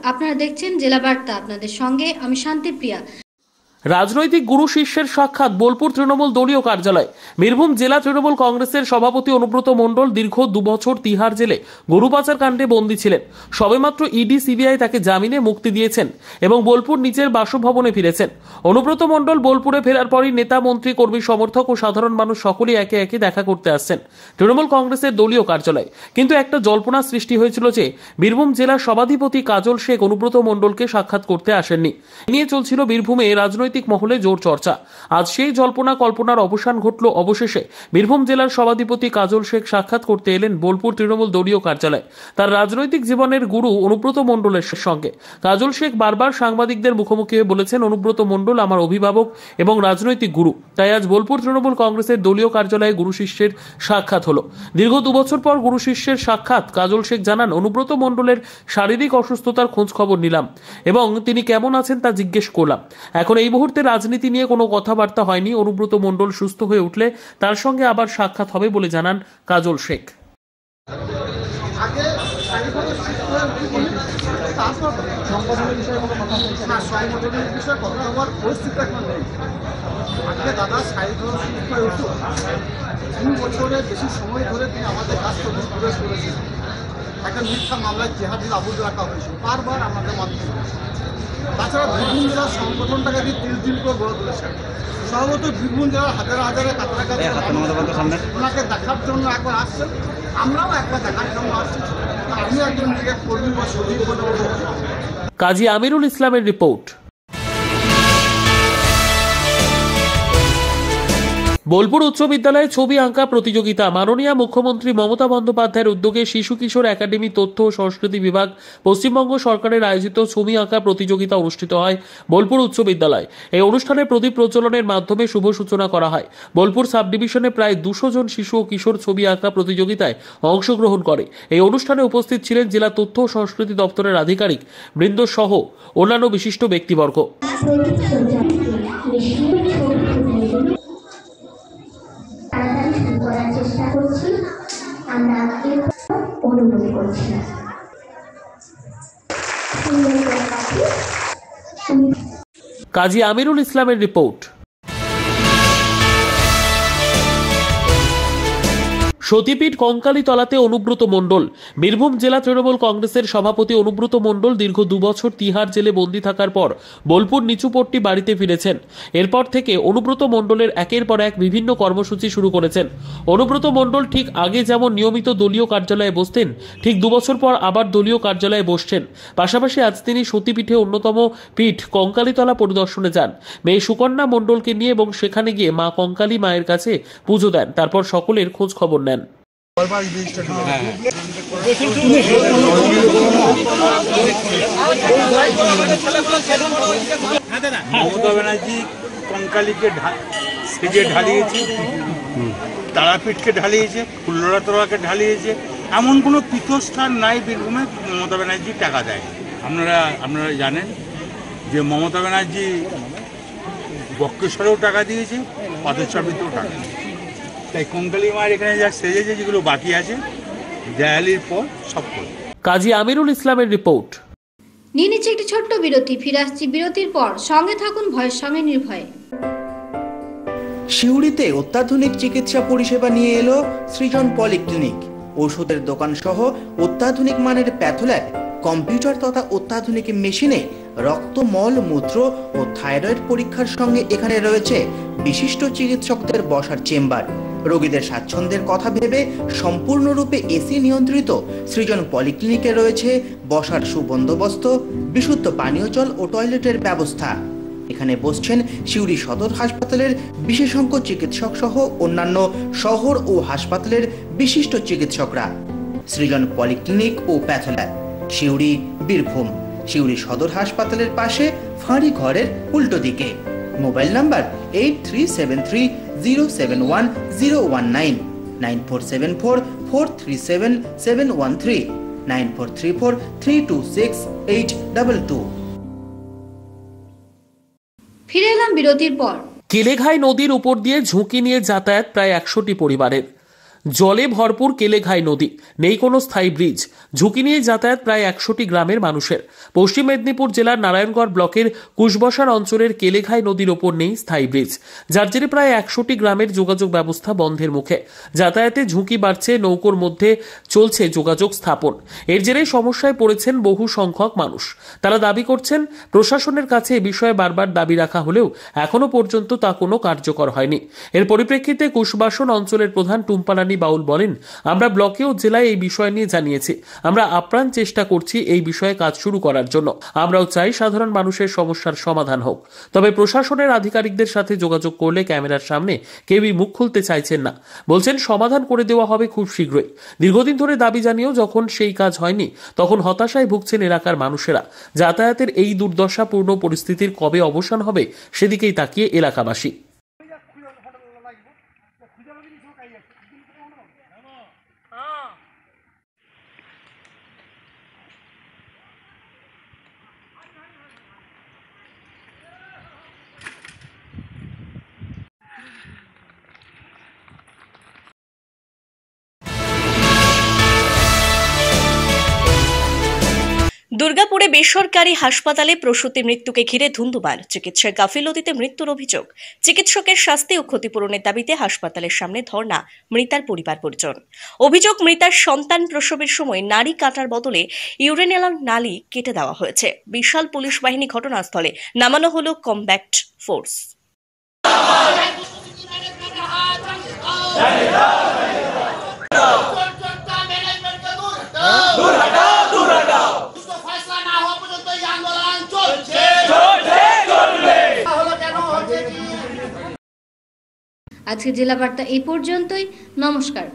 আপনারা দেখছেন জেলা বার্তা। আপনাদের সঙ্গে আমি শান্তিপ্রিয়া। রাজনৈতিক গুরু শিষ্যের সাক্ষাৎ বোলপুর তৃণমূল দলীয় কার্যালয়। বীরভূম জেলা তৃণমূল কংগ্রেসের সভাপতি অনুব্রত মণ্ডল দীর্ঘ 2 বছর তিহার জেলে গরু পাচার কাণ্ডে বন্দী ছিলেন। সবেমাত্র ইডি সিবিআই তাকে জামিনে মুক্তি দিয়েছেন এবং বোলপুর নিজের বাসভবনে ফিরেছেন। অনুব্রত মণ্ডল বোলপুরে ফেরার পরই নেতা, মন্ত্রী, কর্মী, সমর্থক ও সাধারণ মানুষ সকলেই একে একে দেখা করতে আসছেন তৃণমূল কংগ্রেসের দলীয় কার্যালয়ে। কিন্তু একটা জল্পনা সৃষ্টি হয়েছিল যে বীরভূম জেলার সভাধিপতি কাজল শেখ অনুব্রত মণ্ডলকে সাক্ষাৎ করতে আসেননি। নিয়ে চলছিল বীরভূমে রাজনৈতিক মহলে জোর চর্চা। আজ সেই জল্পনা কল্পনার অবসান ঘটল। অবশেষে বীরভূম জেলার সভাধিপতি কাজল শেখ সাক্ষাৎ করতে এলেন বোলপুর তৃণমূল দলীয় কার্যালয়ে তার রাজনৈতিক জীবনের গুরু অনুব্রত মণ্ডলের সঙ্গে। কাজল শেখ বারবার সাংবাদিকদের মুখোমুখি হয়ে বলেছেন, অনুব্রত মণ্ডল আমার অভিভাবক এবং রাজনৈতিক গুরু। তাই আজ বোলপুর তৃণমূল কংগ্রেসের দলীয় কার্যালয়ে গুরু শিষ্যের সাক্ষাৎ হলো। দীর্ঘ 2 বছর পর গুরু শিষ্যের সাক্ষাৎ। কাজল শেখ জানান, অনুব্রত মণ্ডলের শারীরিক অসুস্থতার খোঁজ খবর নিলাম এবং তিনি কেমন আছেন তা জিজ্ঞেস করলাম। এখন এই মুহূর্তে রাজনীতি নিয়ে কোনো কথাবার্তা হয়নি। অনুব্রত মণ্ডল সুস্থ হয়ে উঠলে তার সঙ্গে আবার সাক্ষাৎ হবে বলে জানান কাজল শেখ। দাদা শারীরিকভাবে সুস্থ হয়ে উঠুক। 2 বছরের বেশি সময় ধরে তিনি আমাদের কাছ থেকে প্রবেশ করেছেন। একটা মিথ্যা মামলায় জেহাদি আবদ্ধ রাখা হয়েছে বারবার আমাদের মাধ্যমে। তাছাড়া বীরভূম জেলার সংগঠনটাকে দিয়ে 30 দিন করে গড়ে তুলেছেন। সর্বত বীরভূম জেলার হাজারে হাজারে কাছাকাছি ওনাকে দেখার জন্য একবার আসছেন, আমরাও একবার দেখার জন্য আসছি। আমি একজন নিজেকে কর্মী বা সচিব বলে কাজী আমিরুল ইসলামের রিপোর্ট। বোলপুর উচ্চ বিদ্যালয়ে ছবি আঁকা প্রতিযোগিতা। মাননীয় মুখ্যমন্ত্রী মমতা বন্দ্যোপাধ্যায়ের উদ্যোগে শিশু কিশোর একাডেমি, তথ্য ও সংস্কৃতি বিভাগ, পশ্চিমবঙ্গ সরকারের আয়োজিত ছবি আঁকা প্রতিযোগিতা অনুষ্ঠিত হয় বোলপুর উচ্চ বিদ্যালয়। এই অনুষ্ঠানে প্রদীপ প্রজ্বলনের মাধ্যমে শুভ সূচনা করা হয়। বোলপুর সাব ডিভিশনে প্রায় 200 জন শিশু ও কিশোর ছবি আঁকা প্রতিযোগিতায় অংশগ্রহণ করে। এই অনুষ্ঠানে উপস্থিত ছিলেন জেলা তথ্য ও সংস্কৃতি দপ্তরের আধিকারিক বৃন্দ সহ অন্যান্য বিশিষ্ট ব্যক্তিবর্গ। করার চেষ্টা করছি, আমরা অনুরোধ করছি। কাজী আমিরুল ইসলামের রিপোর্ট। সতীপীঠ কঙ্কালীতলাতে অনুব্রত মণ্ডল। বীরভূম জেলা তৃণমূল কংগ্রেসের সভাপতি অনুব্রত মণ্ডল দীর্ঘ 2 বছর তিহার জেলে বন্দী থাকার পর বোলপুর নিচুপট্টি বাড়িতে ফিরেছেন। এরপর থেকে অনুব্রত মণ্ডলের একের পর এক বিভিন্ন কর্মসূচি শুরু করেছেন। অনুব্রত মণ্ডল ঠিক আগে যেমন নিয়মিত দলীয় কার্যালয়ে বসতেন, ঠিক 2 বছর পর আবার দলীয় কার্যালয়ে বসছেন। পাশাপাশি আজ তিনি সতীপীঠে অন্যতম পীঠ কঙ্কালীতলা পরিদর্শনে যান মেয়ে সুকন্যা মণ্ডলকে নিয়ে এবং সেখানে গিয়ে মা কঙ্কালী মায়ের কাছে পুজো দেন। তারপর সকলের খোঁজ খবর নেন। মমতা ব্যানার্জি কঙ্কালীকে সেজে ঢালিয়েছে, তারাপীঠকে ঢালিয়েছে, ফুল্লরাতলাকে ঢালিয়েছে। এমন কোনো তীর্থস্থান নাই বীরভূমে মমতা ব্যানার্জি টাকা দেয়। আপনারা জানেন যে মমতা ব্যানার্জি বক্রেশ্বরেও টাকা দিয়েছে, পাথরচাপড়িতেও টাকা দিয়েছে। তাই কঙ্কালী মায়ের এখানে যা সেজেছে, যেগুলো বাকি আছে দেয়ালির পর সব করে। কাজী আমিরুল ইসলামের রিপোর্ট। নিয়ে নিচ্ছে একটি ছোট্ট বিরতি। ফিরে আসছি বিরতির পর। সঙ্গে থাকুন ভয়ের সঙ্গে নির্ভয়ে। সিউড়িতে অত্যাধুনিক চিকিৎসা পরিষেবা নিয়ে এলো সৃজন পলিক্লিনিক। ওষুধের দোকান সহ অত্যাধুনিক মানের প্যাথোল্যাব, কম্পিউটার তথা অত্যাধুনিক মেশিনে রক্ত, মল, মূত্র ও থাইরয়েড পরীক্ষার সঙ্গে এখানে রয়েছে বিশিষ্ট চিকিৎসকদের বসার চেম্বার। রোগীদের স্বাচ্ছন্দ্যের কথা ভেবে সম্পূর্ণরূপে এসি নিয়ন্ত্রিত সৃজন পলিক্লিনিকে রয়েছে বসার সুবন্দোবস্ত, বিশুদ্ধ পানীয় জল ও টয়লেটের ব্যবস্থা। এখানে বসছেন সিউড়ি সদর হাসপাতালের বিশেষজ্ঞ চিকিৎসক সহ অন্যান্য শহর ও হাসপাতালের বিশিষ্ট চিকিৎসকরা। সৃজন পলিক্লিনিক ও প্যাথোল্যাব, সিউড়ি, বীরভূম। সিউড়ি সদর হাসপাতালের পাশে ফাঁড়ি ঘরের উল্টো দিকে। Mobile number 8373071019, 9474437713, 9434326822। ফিরে এলাম বিরতির পর। কেলেঘাই নদীর উপর দিয়ে ঝুঁকি নিয়ে যাতায়াত প্রায় 100টি পরিবারের। জলে ভরপুর কেলেঘাই নদী, নেই কোনো স্থায়ী ব্রিজ, ঝুঁকি নিয়ে যাতায়াত প্রায় 100টি গ্রামের মানুষের। পশ্চিম মেদিনীপুর জেলার নারায়ণগড় ব্লকের কুশবসার অঞ্চলের কেলেঘাই নদীর ওপর নেই স্থায়ী ব্রিজ, যার জেরে প্রায় 100টি গ্রামের যোগাযোগ ব্যবস্থা বন্ধের মুখে। যাতায়াতে ঝুঁকি বাড়ছে, নৌকোর মধ্যে চলছে যোগাযোগ স্থাপন। এর জেরে সমস্যায় পড়েছেন বহু সংখ্যক মানুষ। তারা দাবি করছেন, প্রশাসনের কাছে এ বিষয়ে বারবার দাবি রাখা হলেও এখনো পর্যন্ত তা কোনো কার্যকর হয়নি। এর পরিপ্রেক্ষিতে কুশবাসন অঞ্চলের প্রধান টুম্পারানী বাউল বলেন, আমরা ব্লকে ও জেলায় এই বিষয় নিয়ে জানিয়েছি। আমরা আপ্রাণ চেষ্টা করছি এই বিষয়ে কাজ শুরু করার জন্য। আমরাও চাই সাধারণ মানুষের সমস্যার সমাধান হোক। তবে প্রশাসনের আধিকারিকদের সাথে যোগাযোগ করলে ক্যামেরার সামনে কেউই মুখ খুলতে চাইছেন না। বলছেন সমাধান করে দেওয়া হবে খুব শীঘ্রই। দীর্ঘদিন ধরে দাবি জানিয়েও যখন সেই কাজ হয়নি, তখন হতাশায় ভুগছেন এলাকার মানুষেরা। যাতায়াতের এই দুর্দশাপূর্ণ পরিস্থিতির কবে অবসান হবে সেদিকেই তাকিয়ে এলাকাবাসী। দুর্গাপুরে বেসরকারি হাসপাতালে প্রসূতি মৃত্যুকে ঘিরে ধুন্ধুমার, চিকিৎসার গাফিলতিতে মৃত্যুর অভিযোগ। চিকিৎসকের শাস্তি ও ক্ষতিপূরণের দাবিতে হাসপাতালের সামনে ধর্ণা মৃতার পরিবার পরিজন। অভিযোগ, মৃতার সন্তান প্রসবের সময় নাড়ি কাটার বদলে ইউরেনিয়াল নালী কেটে দেওয়া হয়েছে। বিশাল পুলিশ বাহিনী ঘটনাস্থলে নামানো হলো কমব্যাট ফোর্স। আজকে জেলা বার্তা এই পর্যন্তই। নমস্কার।